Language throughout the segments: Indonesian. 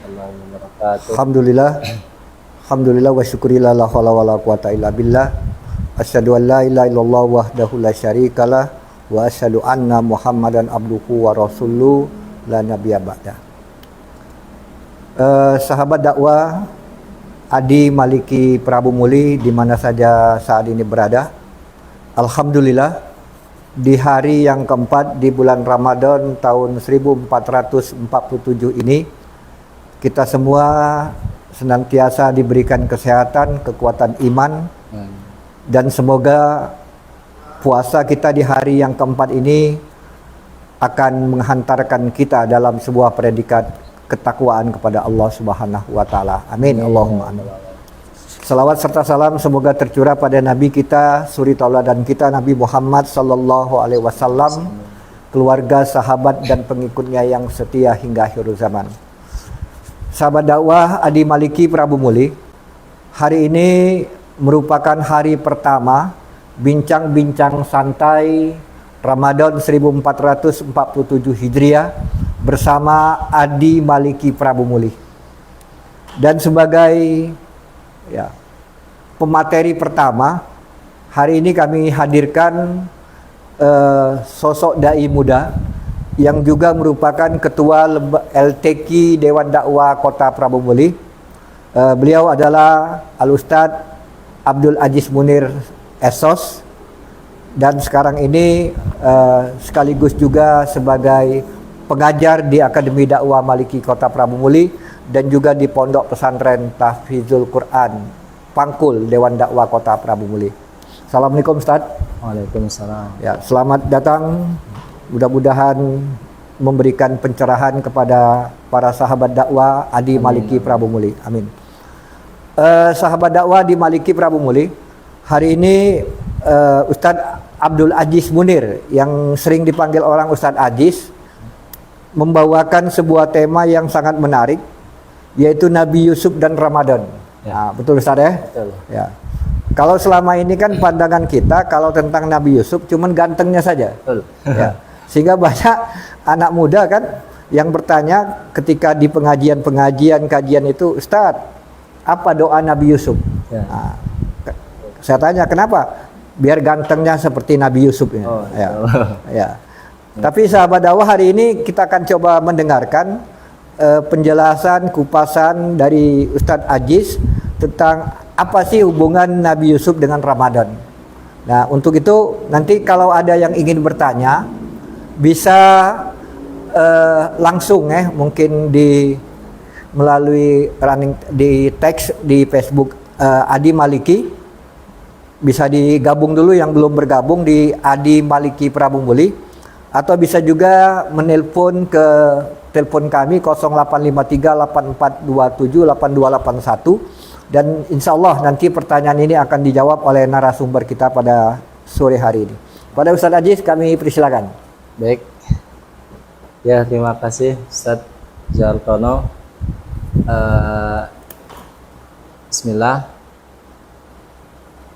warahmatullahi wabarakatuh. Alhamdulillah wa syukurillah la haula wala quwata illa billah. Asyhadu an la ilaha illallah wahdahu la syarikalah wa asyhadu anna Muhammadan abduhu wa rasuluhu la nabiyya ba'da. Sahabat dakwah Adi Maliki Prabu Muli di mana saja saat ini berada. Alhamdulillah di hari yang keempat di bulan Ramadan tahun 1447 ini kita semua senantiasa diberikan kesehatan, kekuatan iman, dan semoga puasa kita di hari yang keempat ini akan menghantarkan kita dalam sebuah predikat ketakwaan kepada Allah Subhanahu wa taala. Amin. Allahumma amin. Salawat serta salam semoga tercurah pada Nabi kita, suri tauladan kita Nabi Muhammad sallallahu alaihi wasallam, keluarga, sahabat dan pengikutnya yang setia hingga akhir zaman. Sahabat dakwah Adi Maliki Prabu Muli, hari ini merupakan hari pertama bincang-bincang santai Ramadan 1447 Hijriah bersama Adi Maliki Prabu Muli. Dan sebagai pemateri pertama, hari ini kami hadirkan sosok dai muda yang juga merupakan ketua LTQ Dewan Dakwah Kota Prabu Muli. Beliau adalah Al-Ustadz Abdul Aziz Munir Esos, dan sekarang ini sekaligus juga sebagai pengajar di Akademi Dakwah Maliki Kota Prabu Muli dan juga di Pondok Pesantren Tahfizul Quran Pangkul Dewan Dakwah Kota Prabu Muli. Assalamualaikum Ustaz. Waalaikumsalam. Ya, selamat datang. Mudah-mudahan memberikan pencerahan kepada para sahabat dakwah Adi Maliki Prabu Muli. Amin. Sahabat dakwah di Maliki Prabu Muli, hari ini Ustadz Abdul Aziz Munir yang sering dipanggil orang Ustadz Aziz membawakan sebuah tema yang sangat menarik, yaitu Nabi Yusuf dan Ramadan. Nah, betul Ustaz ya? Betul. Ya. Kalau selama ini kan pandangan kita kalau tentang Nabi Yusuf cuman gantengnya saja. Betul. Ya. Sehingga banyak anak muda kan yang bertanya ketika di pengajian kajian itu, Ustaz, apa doa Nabi Yusuf? Ya. Nah, saya tanya kenapa? Biar gantengnya seperti Nabi Yusuf. Oh, ya. Ya. Tapi sahabat dakwah, hari ini kita akan coba mendengarkan penjelasan kupasan dari Ustadz Aziz tentang apa sih hubungan Nabi Yusuf dengan Ramadan. Nah, untuk itu nanti kalau ada yang ingin bertanya bisa langsung mungkin melalui di teks di Facebook Adi Maliki, bisa digabung dulu yang belum bergabung di Adi Maliki Prabu Muli, atau bisa juga menelpon ke telepon kami 085384278281, dan insya Allah nanti pertanyaan ini akan dijawab oleh narasumber kita pada sore hari ini. Pada Ustadz Aziz kami persilakan. Baik. Ya, terima kasih Ustadz Jartono. Bismillah.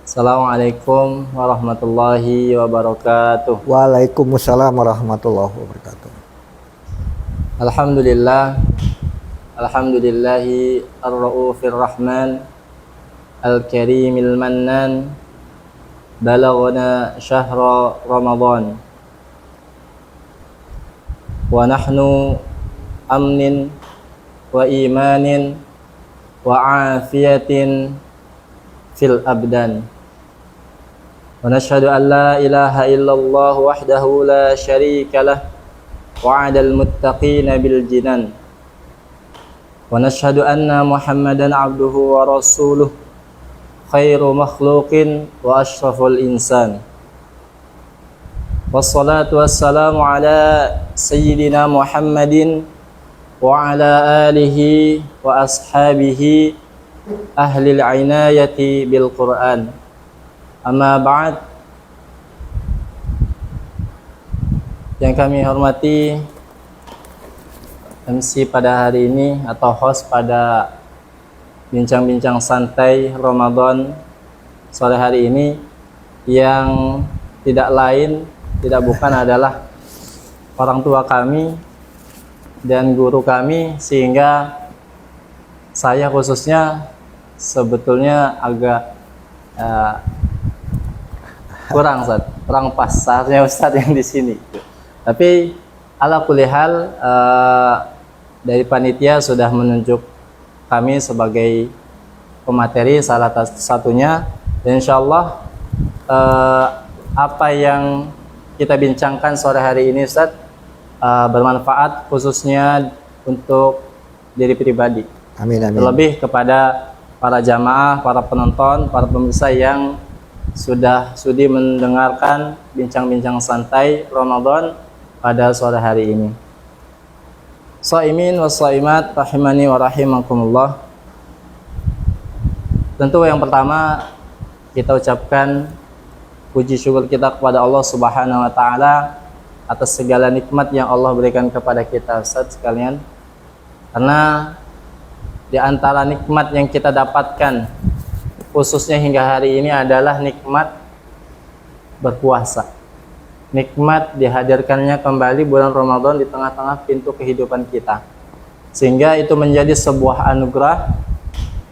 Assalamualaikum warahmatullahi wabarakatuh. Waalaikumsalam warahmatullahi wabarakatuh. Alhamdulillahi ar-ra'ufir rahman al-karimil mannan, balaghana syahra ramadan wa nahnu amnin wa imanin wa afiyatin fil abdan. Wa nashhadu an la ilaha illallah wahdahu la syarika lah wa'adal muttaqina bil jinan. Wa nashhadu anna Muhammadan abduhu wa rasuluh khairu makhluqin wa ashraful insan. Wassalatu wassalamu ala sayyidina Muhammadin wa ala alihi wa ashabihi ahlil inayati bil Qur'an. Amma ba'd. Yang kami hormati MC pada hari ini atau host pada bincang-bincang santai Ramadan sore hari ini, yang tidak lain tidak bukan adalah orang tua kami dan guru kami, sehingga saya khususnya sebetulnya agak kurang Ustaz, kurang pas saatnya Ustaz yang di sini. Tapi ala kulli hal dari panitia sudah menunjuk kami sebagai pemateri salah satunya, dan insyaallah apa yang kita bincangkan sore hari ini Ustaz bermanfaat khususnya untuk diri pribadi. Amin, amin. Terlebih kepada para jamaah, para penonton, para pemirsa yang sudah sudi mendengarkan bincang-bincang santai Ramadan pada sore hari ini. Shaimin wa shaimat rahimani wa rahimakumullah. Tentu yang pertama kita ucapkan puji syukur kita kepada Allah Subhanahu wa taala atas segala nikmat yang Allah berikan kepada kita Ustaz sekalian. Karena di antara nikmat yang kita dapatkan khususnya hingga hari ini adalah nikmat berpuasa. Nikmat dihadirkannya kembali bulan Ramadan di tengah-tengah pintu kehidupan kita. Sehingga itu menjadi sebuah anugerah,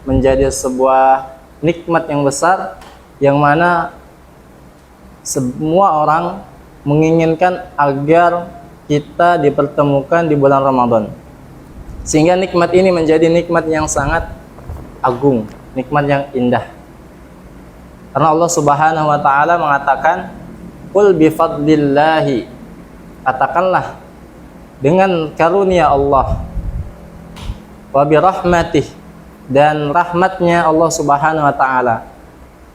menjadi sebuah nikmat yang besar yang mana semua orang menginginkan agar kita dipertemukan di bulan Ramadan. Sehingga nikmat ini menjadi nikmat yang sangat agung, nikmat yang indah. Karena Allah Subhanahu wa taala mengatakan, "Qul bi fadlillahi." Katakanlah dengan karunia Allah, wa bi rahmatih, dan rahmatnya Allah Subhanahu wa taala.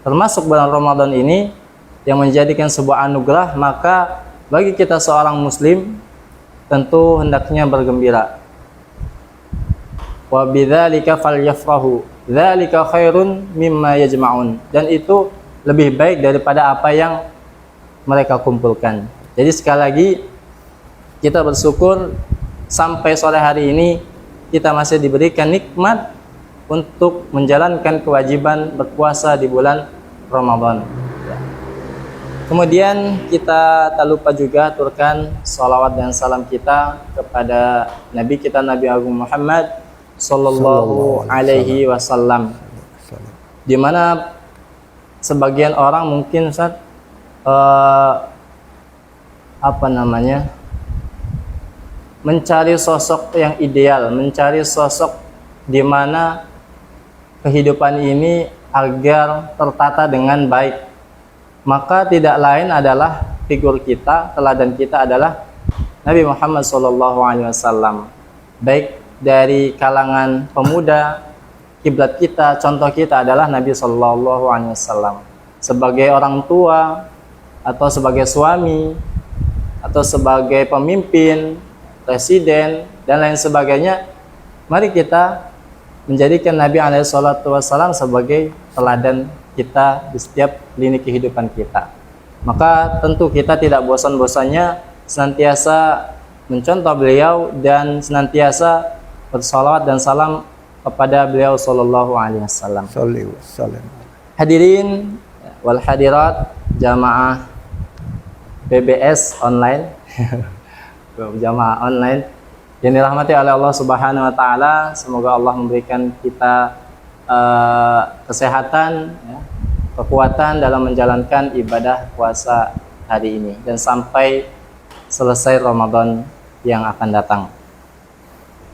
Termasuk bulan Ramadan ini yang menjadikan sebuah anugerah, maka bagi kita seorang muslim tentu hendaknya bergembira. Wa bidzalika falyafrahu dzalika khairun mimma yajma'un, dan itu lebih baik daripada apa yang mereka kumpulkan. Jadi sekali lagi kita bersyukur sampai sore hari ini kita masih diberikan nikmat untuk menjalankan kewajiban berpuasa di bulan Ramadan. Kemudian kita tak lupa juga aturkan salawat dan salam kita kepada Nabi kita, Nabi Agung Muhammad Sallallahu Alaihi Wasallam, di mana sebagian orang mungkin Ustaz mencari sosok yang ideal, mencari sosok di mana kehidupan ini agar tertata dengan baik. Maka tidak lain adalah figur kita, teladan kita adalah Nabi Muhammad SAW. Baik dari kalangan pemuda, kiblat kita, contoh kita adalah Nabi SAW. Sebagai orang tua, atau sebagai suami, atau sebagai pemimpin, presiden, dan lain sebagainya, mari kita menjadikan Nabi SAW sebagai teladan kita di setiap lini kehidupan kita. Maka tentu kita tidak bosan-bosannya senantiasa mencontoh beliau dan senantiasa bersalawat dan salam kepada beliau sallallahu alaihi wasallam. Hadirin wal hadirat jamaah PBS online jamaah online yang dirahmati oleh Allah Subhanahu wa taala, semoga Allah memberikan kita kesehatan, ya, kekuatan dalam menjalankan ibadah puasa hari ini dan sampai selesai Ramadan yang akan datang.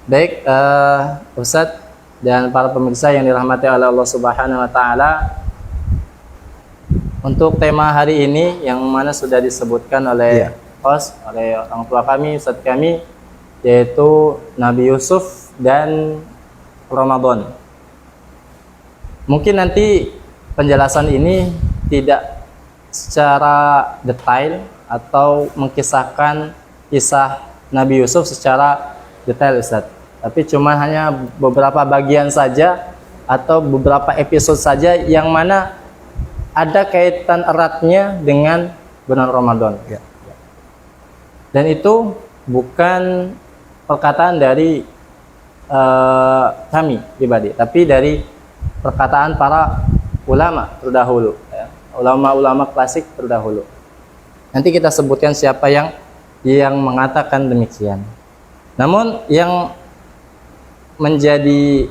Baik, Ustadz dan para pemirsa yang dirahmati oleh Allah Subhanahu wa taala, untuk tema hari ini yang mana sudah disebutkan oleh host, oleh orang tua kami, Ustadz kami, yaitu Nabi Yusuf dan Ramadan. Mungkin nanti penjelasan ini tidak secara detail atau mengkisahkan kisah Nabi Yusuf secara detail Ustadz, tapi cuma hanya beberapa bagian saja atau beberapa episode saja yang mana ada kaitan eratnya dengan bulan Ramadan. Dan itu bukan perkataan dari kami pribadi, tapi dari perkataan para ulama terdahulu, ya, ulama-ulama klasik terdahulu. Nanti kita sebutkan siapa yang mengatakan demikian. Namun yang menjadi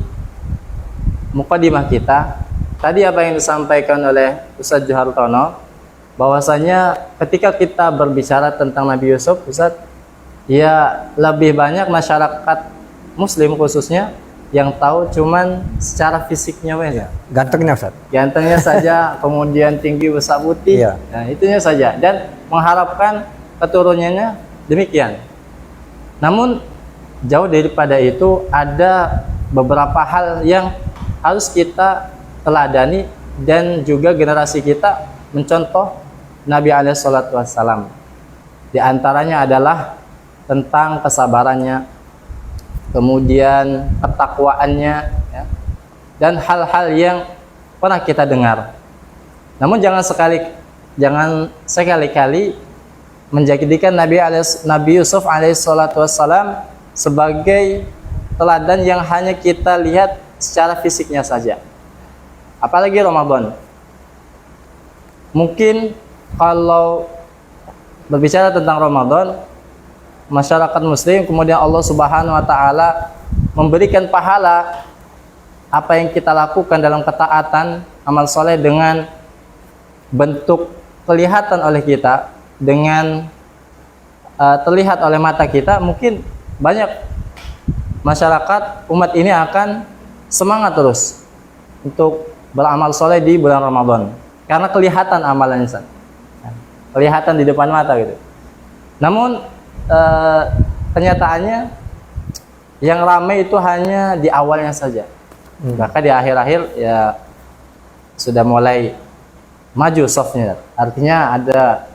mukadimah kita, tadi apa yang disampaikan oleh Ustaz Johartono, bahwasanya ketika kita berbicara tentang Nabi Yusuf, Ustaz, ya lebih banyak masyarakat muslim khususnya yang tahu cuman secara fisiknya ya. Gantengnya Ustaz. Gantengnya saja, kemudian tinggi besar putih, Iya. nah itunya saja, dan mengharapkan keturunannya demikian. Namun jauh daripada itu, ada beberapa hal yang harus kita teladani dan juga generasi kita mencontoh Nabi SAW. Di antaranya adalah tentang kesabarannya, kemudian ketakwaannya, ya, dan hal-hal yang pernah kita dengar. Namun jangan sekali-kali menjadikan Nabi Yusuf alaihissalam sebagai teladan yang hanya kita lihat secara fisiknya saja. Apalagi Ramadan. Mungkin kalau berbicara tentang Ramadan, masyarakat muslim kemudian Allah Subhanahu wa taala memberikan pahala apa yang kita lakukan dalam ketaatan, amal soleh dengan bentuk kelihatan oleh kita, dengan terlihat oleh mata kita. Mungkin banyak masyarakat umat ini akan semangat terus untuk beramal soleh di bulan Ramadan karena kelihatan amalannya, kelihatan di depan mata gitu. Namun kenyataannya yang ramai itu hanya di awalnya saja. Bahkan di akhir-akhir ya sudah mulai maju softnya. Artinya ada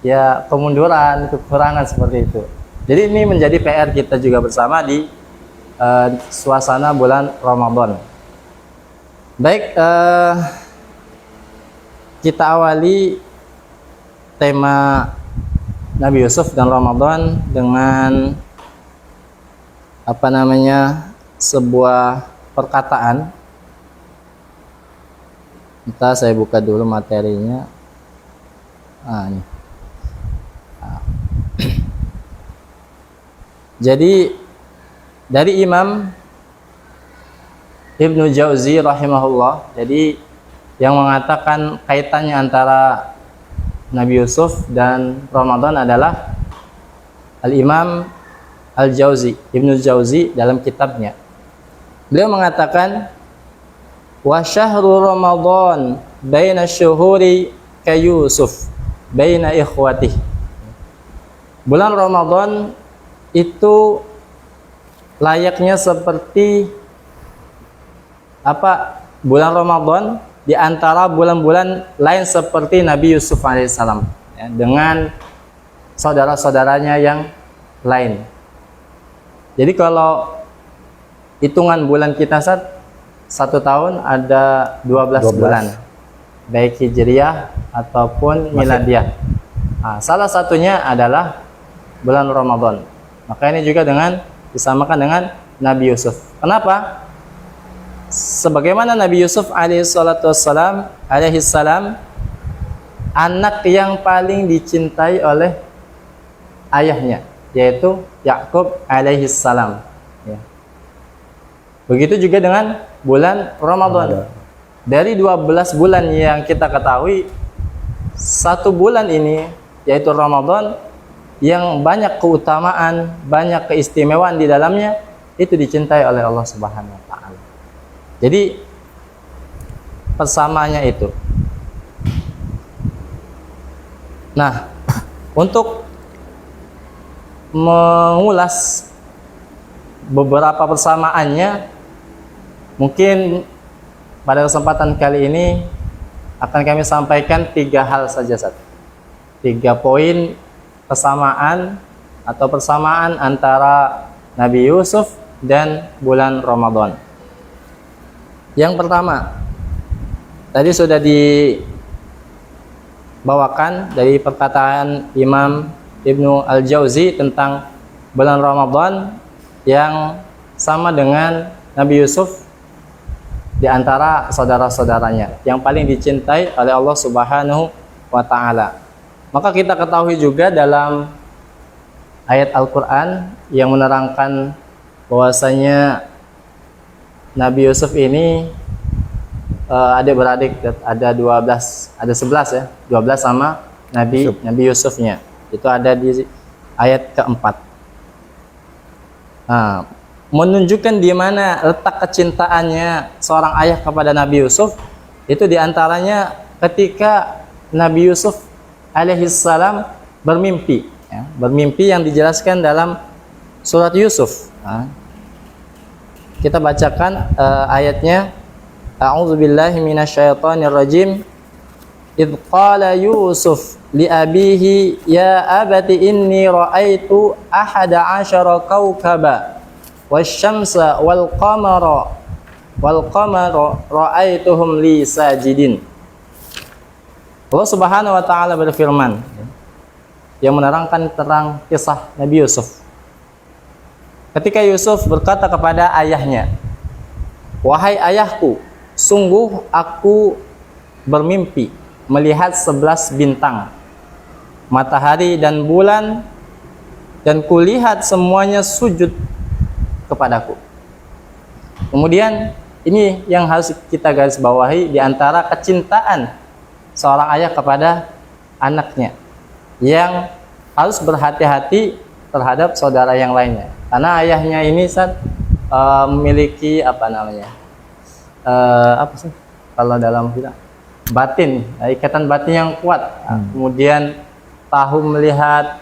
ya kemunduran, kekurangan seperti itu. Jadi ini menjadi PR kita juga bersama di suasana bulan Ramadan. Baik, kita awali tema Nabi Yusuf dan Ramadan dengan sebuah perkataan. Kita saya buka dulu materinya. Ini. Jadi dari Imam Ibnu Jauzi rahimahullah, jadi yang mengatakan kaitannya antara Nabi Yusuf dan Ramadan adalah Al-Imam Al-Jauzi, Ibnu Jauzi dalam kitabnya. Beliau mengatakan, wa syahru Ramadan baina syuhuri ka Yusuf baina ikhwatih. Bulan Ramadan itu layaknya seperti bulan Ramadan di antara bulan-bulan lain seperti Nabi Yusuf alaihissalam, ya, dengan saudara-saudaranya yang lain. Jadi kalau hitungan bulan kita satu tahun ada 12 bulan, baik Hijriyah ataupun Miladiyah. Nah, salah satunya adalah bulan Ramadan. Maka ini juga disamakan dengan Nabi Yusuf. Kenapa? Sebagaimana Nabi Yusuf alaihissalam anak yang paling dicintai oleh ayahnya, yaitu Yakub alaihissalam, ya. Begitu juga dengan bulan Ramadan. Dari 12 bulan yang kita ketahui, satu bulan ini yaitu Ramadan yang banyak keutamaan, banyak keistimewaan di dalamnya, itu dicintai oleh Allah Subhanahu wa taala. Jadi persamaannya itu. Nah, untuk mengulas beberapa persamaannya, mungkin pada kesempatan kali ini akan kami sampaikan 3 hal saja, 3 poin kesamaan atau persamaan antara Nabi Yusuf dan bulan Ramadan. Yang pertama, tadi sudah dibawakan dari perkataan Imam Ibnu Al-Jauzi tentang bulan Ramadan yang sama dengan Nabi Yusuf di antara saudara-saudaranya yang paling dicintai oleh Allah Subhanahu wa taala. Maka kita ketahui juga dalam ayat Al-Qur'an yang menerangkan bahwasanya Nabi Yusuf ini adik-beradik, ada 12, ada 11 ya, 12 sama Nabi Yusufnya. Itu ada di ayat keempat. Nah, menunjukkan di mana letak kecintaannya seorang ayah kepada Nabi Yusuf, itu diantaranya ketika Nabi Yusuf alaihissalam bermimpi, ya, bermimpi yang dijelaskan dalam surat Yusuf. Nah, kita bacakan ayatnya. A'udzubillahi minasyaitonirrajim. Idh qala Yusuf li abihi ya abati inni ra'aitu ahada asyara kawkaba wasyamsa wal qamara ra'aituhum li sajidin. Allah Subhanahu wa taala berfirman yang menerangkan tentang kisah Nabi Yusuf. Ketika Yusuf berkata kepada ayahnya, "Wahai ayahku, sungguh aku bermimpi melihat 11 bintang, matahari dan bulan, dan kulihat semuanya sujud kepadaku." Kemudian ini yang harus kita garis bawahi di antara kecintaan seorang ayah kepada anaknya, yang harus berhati-hati terhadap saudara yang lainnya. Karena ayahnya ini memiliki apa sih kalau dalam kita batin, ikatan batin yang kuat. Kemudian tahu melihat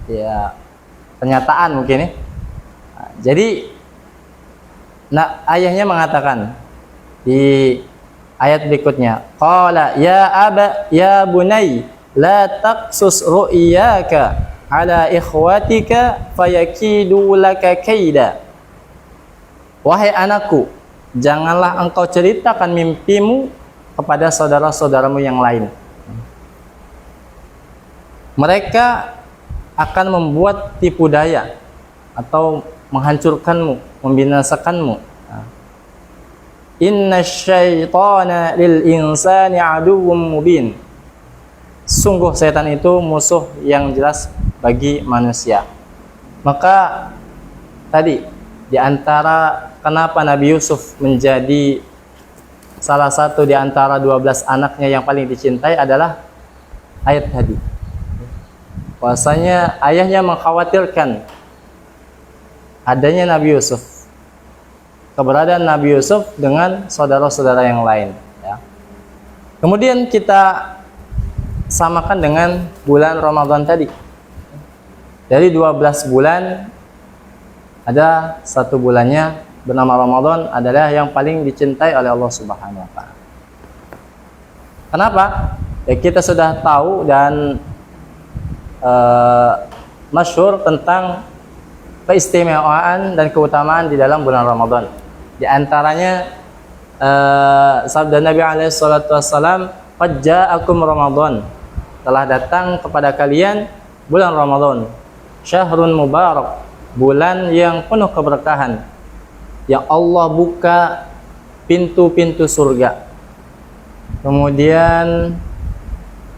ya kenyataan mungkin ya. Jadi ayahnya mengatakan di ayat berikutnya, qala ya aba ya bunai la taqsus ru'yaka ala ikhwatika fayakidu laka kaida. Wahai anakku, janganlah engkau ceritakan mimpimu kepada saudara-saudaramu yang lain. Mereka akan membuat tipu daya atau menghancurkanmu, membinasakanmu. Inna syaitana lil insani aduwwum mubin. Sungguh setan itu musuh yang jelas bagi manusia. Maka tadi di antara kenapa Nabi Yusuf menjadi salah satu di antara 12 anaknya yang paling dicintai adalah ayat tadi. Bahwasanya ayahnya mengkhawatirkan adanya Nabi Yusuf, keberadaan Nabi Yusuf dengan saudara-saudara yang lain. Ya. Kemudian kita samakan dengan bulan Ramadan tadi. Dari 12 bulan, ada satu bulannya bernama Ramadan adalah yang paling dicintai oleh Allah Subhanahu wa taala. Kenapa? Ya, kita sudah tahu dan masyhur tentang keistimewaan dan keutamaan di dalam bulan Ramadan. Di antaranya sabda Nabi alaihi salatu wassalam, "Qad ja'akum Ramadan." Telah datang kepada kalian bulan Ramadan. Syahrun mubarak, bulan yang penuh keberkahan, yang Allah buka pintu-pintu surga, kemudian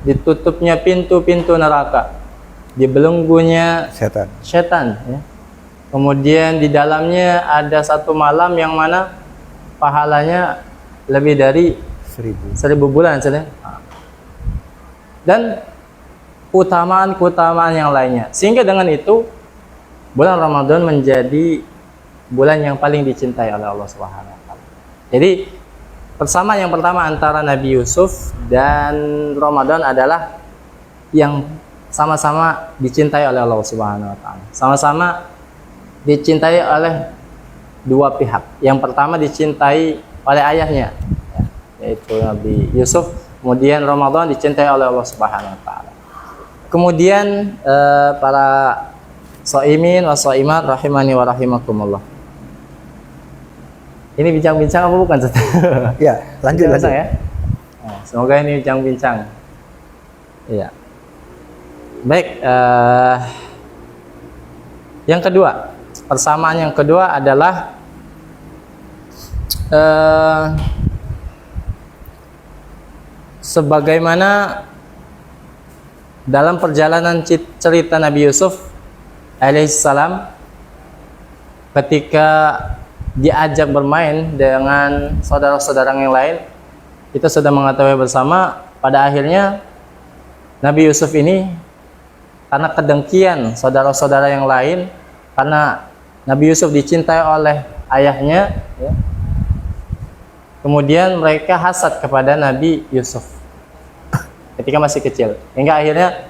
ditutupnya pintu-pintu neraka, dibelenggunya setan ya. Kemudian di dalamnya ada satu malam yang mana pahalanya lebih dari 1000 bulan saja. Dan keutamaan-keutamaan yang lainnya. Sehingga dengan itu bulan Ramadan menjadi bulan yang paling dicintai oleh Allah Subhanahu wa taala. Jadi persamaan yang pertama antara Nabi Yusuf dan Ramadan adalah yang sama-sama dicintai oleh Allah Subhanahu wa taala. Sama-sama dicintai oleh dua pihak. Yang pertama dicintai oleh ayahnya, yaitu Nabi Yusuf. Kemudian Ramadan dicintai oleh Allah Subhanahu wa taala. Kemudian para shaimin wa shaimat rahimani wa rahimakumullah. Ini bincang-bincang apa bukan? Ya, lanjut ya. Nah, semoga ini bincang-bincang. Iya. Baik, yang kedua, persamaan yang kedua adalah sebagaimana dalam perjalanan cerita Nabi Yusuf alaihissalam ketika diajak bermain dengan saudara-saudara yang lain, kita sudah mengetahui bersama pada akhirnya Nabi Yusuf ini karena kedengkian saudara-saudara yang lain, karena Nabi Yusuf dicintai oleh ayahnya, ya, kemudian mereka hasad kepada Nabi Yusuf ketika masih kecil, hingga akhirnya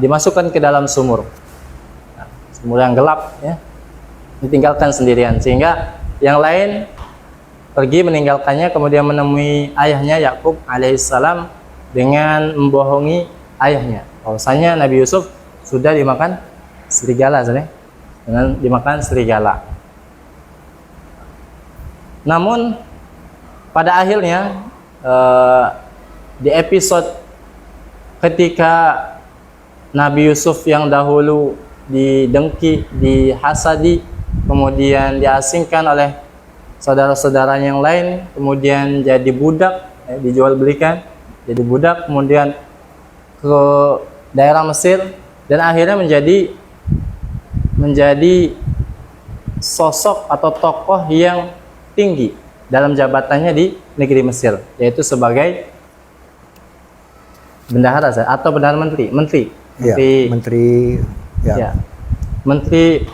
dimasukkan ke dalam sumur, sumur yang gelap, ya, ditinggalkan sendirian, sehingga yang lain pergi meninggalkannya, kemudian menemui ayahnya Yakub alaihissalam dengan membohongi ayahnya bahwasanya Nabi Yusuf sudah dimakan serigala, dengan dimakan serigala. Namun pada akhirnya di episode ketika Nabi Yusuf yang dahulu didengki, dihasadi, kemudian diasingkan oleh saudara-saudara yang lain, kemudian jadi budak, dijual belikan jadi budak, kemudian ke daerah Mesir, dan akhirnya menjadi sosok atau tokoh yang tinggi dalam jabatannya di negeri Mesir, yaitu sebagai bendahara atau bendahara menteri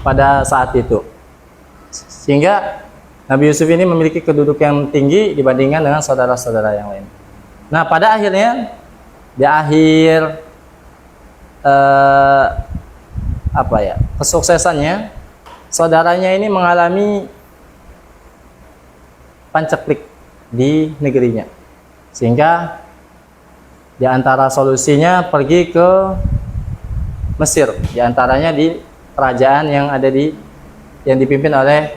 pada saat itu. Sehingga Nabi Yusuf ini memiliki kedudukan yang tinggi dibandingkan dengan saudara-saudara yang lain. Nah, pada akhirnya di akhir kesuksesannya, saudaranya ini mengalami pancaklik di negerinya, sehingga di antara solusinya pergi ke Mesir, di antaranya di kerajaan yang dipimpin oleh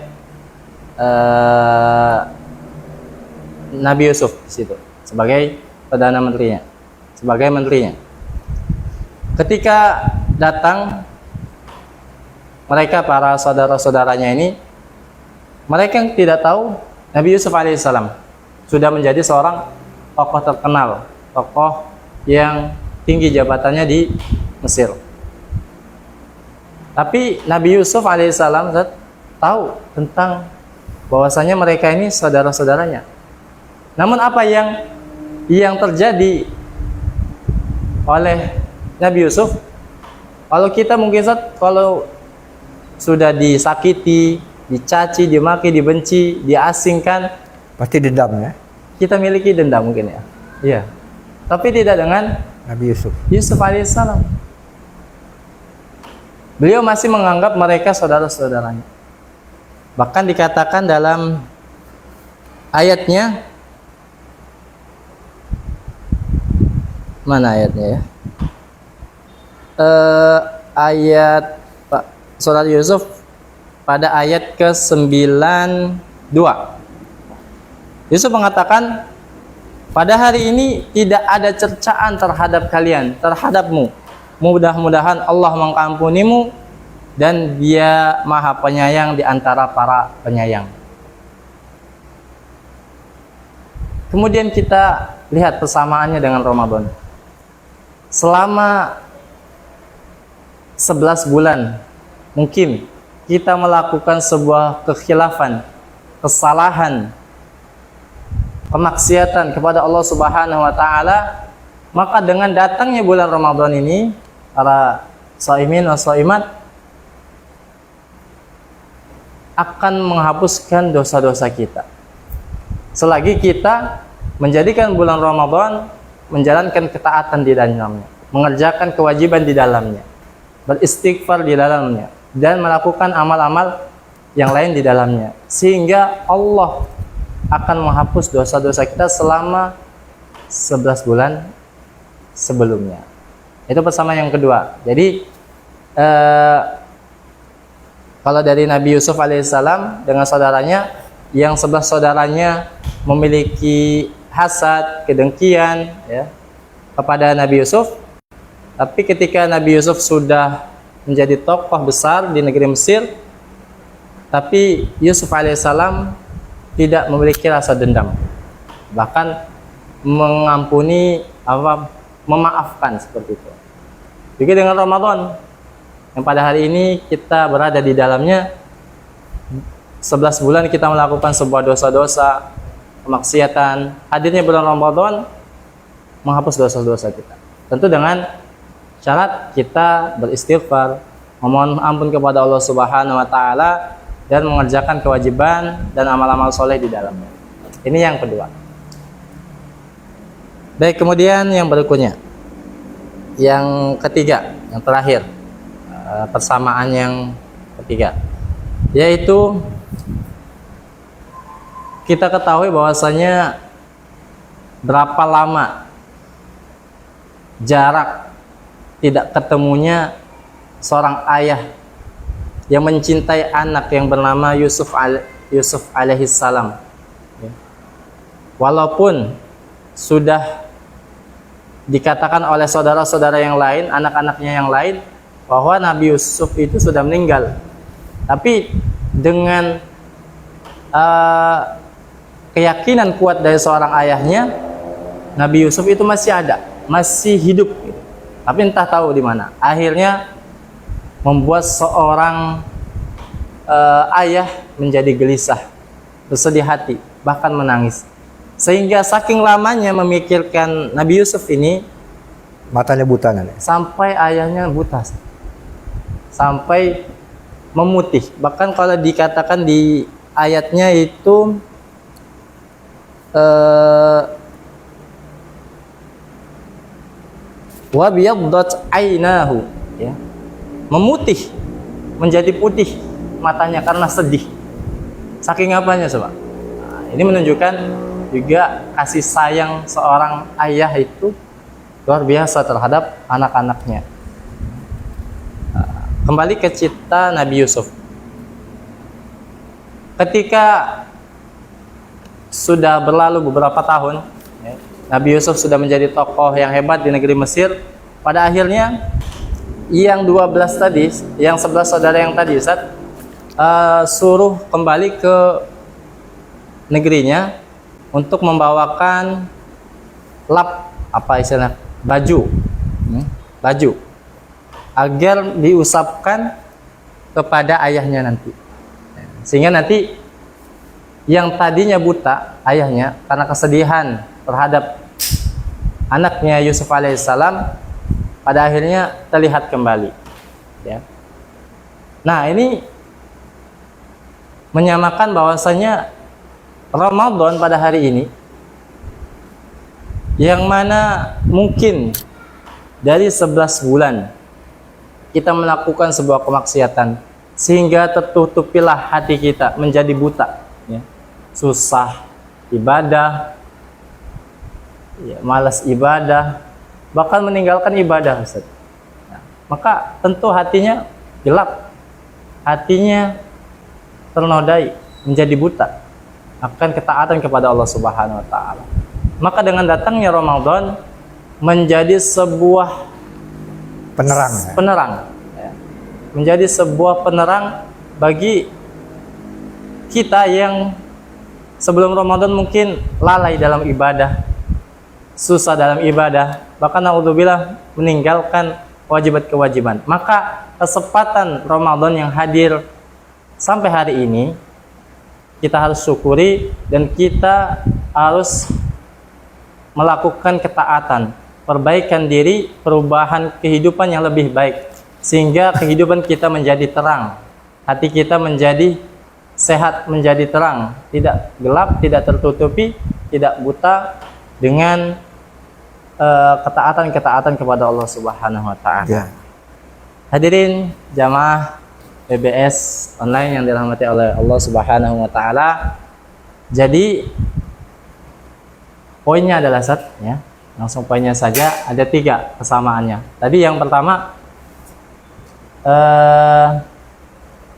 Nabi Yusuf di situ sebagai perdana menterinya, sebagai menterinya. Ketika datang mereka, para saudara-saudaranya ini, mereka yang tidak tahu Nabi Yusuf alaihissalam sudah menjadi seorang tokoh terkenal, tokoh yang tinggi jabatannya di Mesir. Tapi Nabi Yusuf alaihissalam tahu tentang bahwasanya mereka ini saudara-saudaranya. Namun apa yang terjadi oleh Nabi Yusuf, kalau kita mungkin kalau sudah disakiti, dicaci, dimaki, dibenci, diasingkan, pasti dendam, ya. Kita miliki dendam mungkin, ya. Iya. Tapi tidak dengan Nabi Yusuf alaihissalam. Beliau masih menganggap mereka saudara-saudaranya. Bahkan dikatakan dalam ayatnya, mana ayatnya, ya? Ayat surat Yusuf pada ayat ke-92. Yusuf mengatakan, pada hari ini tidak ada cercaan terhadap kalian, terhadapmu. Mudah-mudahan Allah mengampunimu dan Dia Maha Penyayang di antara para penyayang. Kemudian kita lihat persamaannya dengan Ramadan. Selama 11 bulan mungkin kita melakukan sebuah kekhilafan, kesalahan, kemaksiatan kepada Allah Subhanahu wa taala, maka dengan datangnya bulan Ramadan ini, para shaimin wa shaimat akan menghapuskan dosa-dosa kita. Selagi kita menjadikan bulan Ramadan menjalankan ketaatan di dalamnya, mengerjakan kewajiban di dalamnya, beristighfar di dalamnya, dan melakukan amal-amal yang lain di dalamnya, sehingga Allah akan menghapus dosa-dosa kita selama 11 bulan sebelumnya. Itu persamaan yang kedua. Jadi kalau dari Nabi Yusuf alaihissalam dengan saudaranya, yang 11 saudaranya memiliki hasad, kedengkian, ya, kepada Nabi Yusuf. Tapi ketika Nabi Yusuf sudah menjadi tokoh besar di negeri Mesir, tapi Yusuf alaihissalam tidak memiliki rasa dendam, bahkan mengampuni, memaafkan, seperti itu. Juga dengan Ramadan yang pada hari ini kita berada di dalamnya, 11 bulan kita melakukan sebuah dosa-dosa, kemaksiatan. Hadirnya bulan Ramadan menghapus dosa-dosa kita. Tentu dengan syarat kita beristighfar, memohon ampun kepada Allah Subhanahu wa taala dan mengerjakan kewajiban dan amal-amal soleh di dalamnya. Ini yang kedua. Baik, kemudian yang berikutnya. Yang ketiga, yang terakhir. Persamaan yang ketiga, yaitu kita ketahui bahwasanya berapa lama jarak tidak ketemunya seorang ayah yang mencintai anak yang bernama Yusuf alaihissalam. Walaupun sudah dikatakan oleh saudara-saudara yang lain, anak-anaknya yang lain, bahwa Nabi Yusuf itu sudah meninggal, tapi dengan keyakinan kuat dari seorang ayahnya, Nabi Yusuf itu masih ada, masih hidup, tapi entah tahu di mana. Akhirnya membuat seorang ayah menjadi gelisah, bersedih hati, bahkan menangis. Sehingga saking lamanya memikirkan Nabi Yusuf ini, Matanya buta nanti. sampai ayahnya buta, sampai memutih. Bahkan kalau dikatakan di ayatnya itu wa biyaddat ainahu, ya, memutih, menjadi putih matanya karena sedih. Saking apanya coba? Nah, ini menunjukkan juga kasih sayang seorang ayah itu luar biasa terhadap anak-anaknya. Kembali ke cerita Nabi Yusuf. Ketika sudah berlalu beberapa tahun, ya, Nabi Yusuf sudah menjadi tokoh yang hebat di negeri Mesir. Pada akhirnya yang 12 tadi, yang 11 saudara yang tadi Ustaz, suruh kembali ke negerinya untuk membawakan baju, agar diusapkan kepada ayahnya nanti, sehingga nanti yang tadinya buta ayahnya karena kesedihan terhadap anaknya Yusuf alaihissalam, pada akhirnya terlihat kembali, ya. Nah, ini menyamakan bahwasanya Ramadan pada hari ini, yang mana mungkin dari 11 bulan kita melakukan sebuah kemaksiatan sehingga tertutupilah hati kita menjadi buta, ya. Susah ibadah, ya, malas ibadah, bahkan meninggalkan ibadah, Ustaz. Nah, maka tentu hatinya gelap, hatinya ternodai, menjadi buta akan ketaatan kepada Allah Subhanahu wa taala. Maka dengan datangnya Ramadan menjadi sebuah penerang, ya. Menjadi sebuah penerang bagi kita yang sebelum Ramadan mungkin lalai dalam ibadah, susah dalam ibadah, bahkan naudzubillah meninggalkan kewajiban. Maka kesempatan Ramadan yang hadir sampai hari ini kita harus syukuri, dan kita harus melakukan ketaatan, perbaikan diri, perubahan kehidupan yang lebih baik, sehingga kehidupan kita menjadi terang, hati kita menjadi sehat, menjadi terang, tidak gelap, tidak tertutupi, tidak buta dengan ketaatan kepada Allah Subhanahu wa taala. Ya. Hadirin jamaah PBS online yang dirahmati oleh Allah Subhanahu wa taala. Jadi poinnya adalah ya, langsung poinnya saja, ada 3 kesamaannya. Tadi yang pertama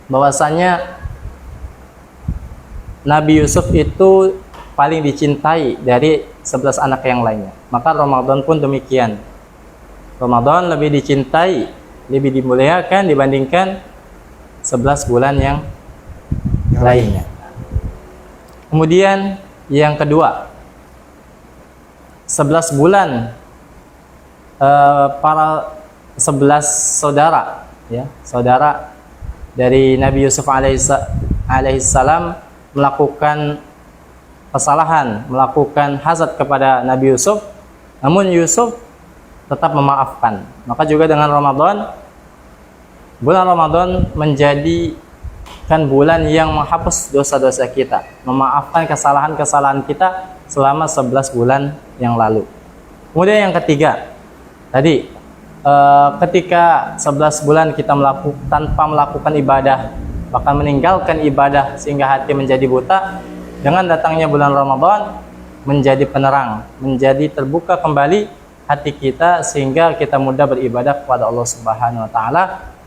bahwasanya Nabi Yusuf itu paling dicintai dari 11 anak yang lainnya. Maka Ramadan pun demikian. Ramadan lebih dicintai, lebih dimuliakan dibandingkan 11 bulan yang lainnya. Kemudian yang kedua, 11 bulan para 11 saudara, ya, saudara dari Nabi Yusuf alaihissalam melakukan kesalahan, melakukan hasad kepada Nabi Yusuf, namun Yusuf tetap memaafkan. Maka juga dengan Ramadan, bulan Ramadan menjadikan bulan yang menghapus dosa-dosa kita, memaafkan kesalahan-kesalahan kita selama 11 bulan yang lalu. Kemudian yang ketiga, tadi ketika 11 bulan kita tanpa melakukan ibadah, bahkan meninggalkan ibadah sehingga hati menjadi buta, dengan datangnya bulan Ramadan menjadi penerang, menjadi terbuka kembali hati kita sehingga kita mudah beribadah kepada Allah Subhanahu wa taala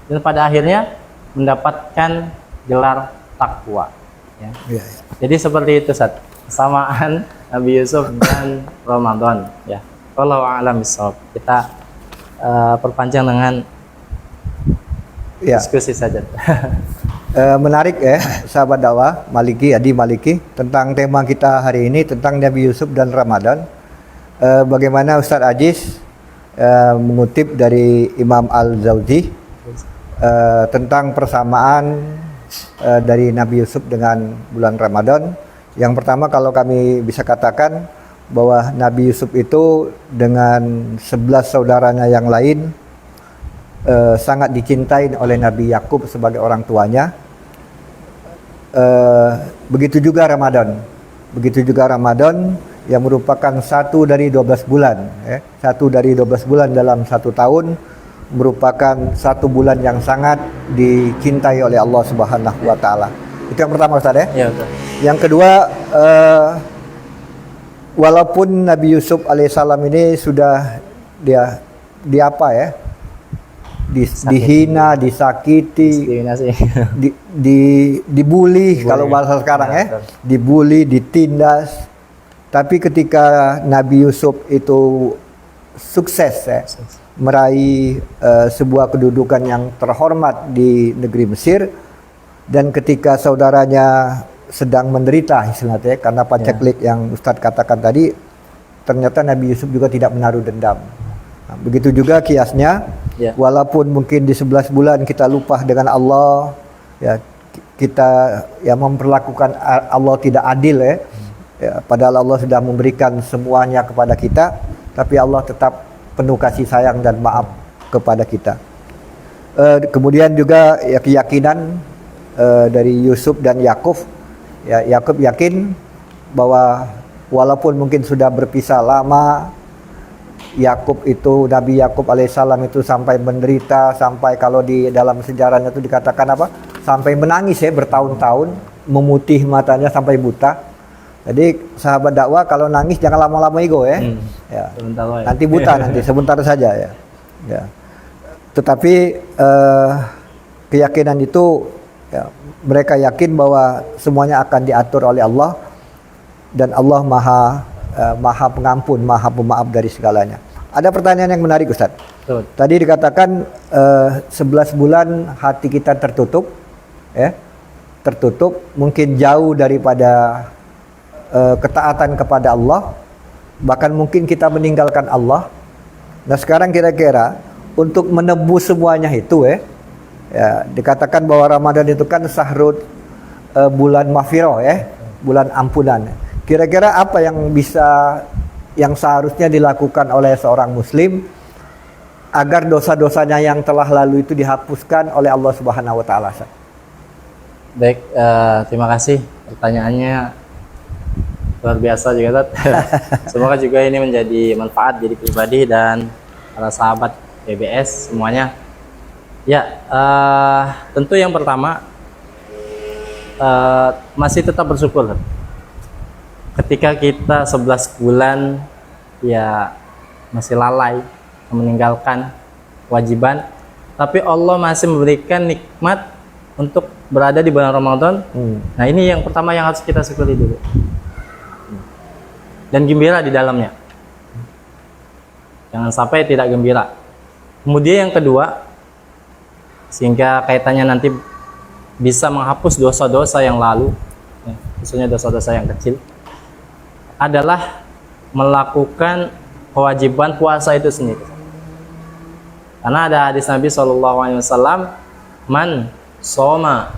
dan pada akhirnya mendapatkan gelar takwa, ya. Ya, ya. Jadi seperti itu, Ustaz, kesamaan Nabi Yusuf dan Ramadan, ya. Wallahu a'lam bishawab. Kita perpanjang dengan Ya. diskusi saja. Menarik ya, sahabat dakwah Maliki, Adi Maliki, tentang tema kita hari ini tentang Nabi Yusuf dan Ramadan. Bagaimana Ustadz Aziz mengutip dari Imam Al-Zawzi tentang persamaan dari Nabi Yusuf dengan bulan Ramadan. Yang pertama, kalau kami bisa katakan bahwa Nabi Yusuf itu dengan 11 saudaranya yang lain sangat dicintai oleh Nabi Yakub sebagai orang tuanya. Begitu juga Ramadan. Begitu juga Ramadan yang merupakan satu dari 12 bulan. Satu dari 12 bulan dalam satu tahun, merupakan satu bulan yang sangat dicintai oleh Allah Subhanahu wa taala. Itu yang pertama, Ustaz ya. Ya, betul. Yang kedua, walaupun Nabi Yusuf alaihissalam ini sudah di apa ya? Dihina, disakiti, dibully kalau bahasa sekarang ya, dibully, ditindas. Tapi ketika Nabi Yusuf itu sukses ya, meraih sebuah kedudukan yang terhormat di negeri Mesir, dan ketika saudaranya sedang menderita istilahnya karena paceklik yang Ustadz katakan tadi, ternyata Nabi Yusuf juga tidak menaruh dendam. Nah, begitu juga kiasnya, walaupun mungkin di 11 bulan kita lupa dengan Allah, ya kita ya memperlakukan Allah tidak adil ya, padahal Allah sudah memberikan semuanya kepada kita, tapi Allah tetap penuh kasih sayang dan maaf kepada kita. Kemudian juga ya keyakinan dari Yusuf dan Yakub. Ya, Yakub yakin bahwa walaupun mungkin sudah berpisah lama, Nabi Yakub alaihissalam itu sampai menderita, sampai kalau di dalam sejarahnya itu dikatakan apa? Sampai menangis ya bertahun-tahun, memutih matanya sampai buta. Jadi sahabat dakwah kalau nangis jangan lama-lama ego ya. Ya. Nanti buta nanti sebentar saja ya. Ya. Tetapi keyakinan itu ya, mereka yakin bahwa semuanya akan diatur oleh Allah dan Allah Maha Pengampun, Maha Pemaaf dari segalanya. Ada pertanyaan yang menarik, Ustaz. Betul. Tadi dikatakan 11 bulan hati kita tertutup, ya, tertutup, mungkin jauh daripada ketaatan kepada Allah, bahkan mungkin kita meninggalkan Allah. Nah sekarang kira-kira untuk menebus semuanya itu, ya, dikatakan bahwa Ramadan itu kan sahrul bulan maghfirah ya, bulan ampunan. Kira-kira apa yang seharusnya dilakukan oleh seorang muslim agar dosa-dosanya yang telah lalu itu dihapuskan oleh Allah Subhanahu wa taala? Baik, terima kasih pertanyaannya luar biasa juga, semoga juga ini menjadi manfaat diri pribadi dan para sahabat PBS semuanya. Ya, tentu yang pertama masih tetap bersyukur. Ketika kita 11 bulan ya masih lalai meninggalkan kewajiban, tapi Allah masih memberikan nikmat untuk berada di bulan Ramadan. Nah ini yang pertama yang harus kita syukuri dulu dan gembira di dalamnya, jangan sampai tidak gembira. Kemudian yang kedua, sehingga kaitannya nanti bisa menghapus dosa-dosa yang lalu, ya, khususnya dosa-dosa yang kecil, adalah melakukan kewajiban puasa itu sendiri. Karena ada hadis Nabi SAW, man soma